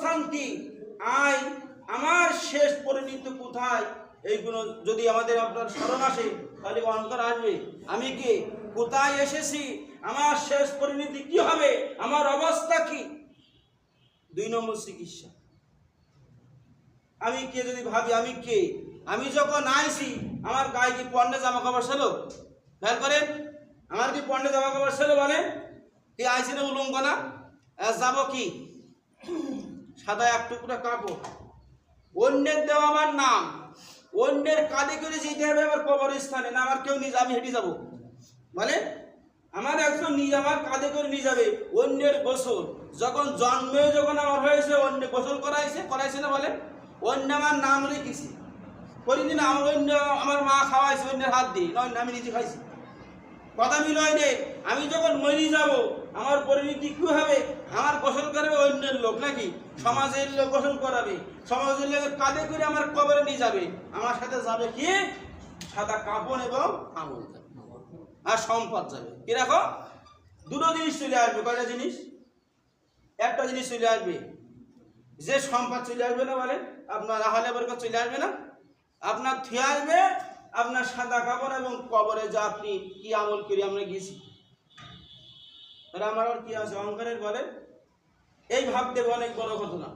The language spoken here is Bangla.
অবস্থান কি, আই আমার শেষ পরিণতি কোথায়, এইগুলো যদি আমাদের আপনার স্মরণ আসে তাহলে অন্তর আসবে আমি কে, কোথায় এসেছি, আমার শেষ পরিণতি কি হবে, আমার অবস্থা কি। 2 নম্বর চিকিৎসা, আমি কে যদি ভাবি আমি কে, আমি যখন আইছি আমার গায়ে কি পণ্যে জামা কাপড় ছিল, খেয়াল করেন আমার কি পণ্যে জামা কাপড় ছিল বলেন, কি আইসি না উলঙ্গ না, যাব কি সাদা এক টুকরা কাপড়, অন্যের দেওয়া আমার নাম, অন্যের কাঁধে করে যেতে হবে আমার কবরস্থানে, না আমার কেউ নিয়ে আমি হেঁটে যাবো বলে, আমার একজন নিয়ে আমার কাঁধে করে নিয়ে যাবে, অন্যের গোসল যখন জন্মে যখন আমার হয়েছে অন্য গোসল করাইছে না বলে, অন্য আমার নাম রেখেছি করিনি না, অন্য আমার মা খাওয়াইছে অন্যের হাত দিয়ে, নয় আমি নিজে খাইছি, কথা মিলয় রে। আমি যখন মরি যাব আমার পরিণতি কি হবে, আমার গোসল করবে অন্যের লোক নাকি সমাজের লোক গোসল করাবে, সমাজের লোকের কাঁধে করে আমার কবরে নিয়ে যাবে, আমার সাথে যাবে কি সাদা কাপড় এবং আমল যাবে আর সম্পদ যাবে। কি রাখো, দুটো জিনিস চলে আসবে, কয়টা জিনিস, একটা জিনিস চলে আসবে, যে সম্পদ চলে আসবে না বলে আপনার আহলে বরকত চলে আসবে না, আপনার থুয়ে আসবে আপনার সাদা কাপড় এবং কবরে যা আপনি কি আমল করি আমরা গেছি, তাহলে আমার আর কি আছে অহংকারের বলে, এই ভাবতে অনেক বড় ঘটনা।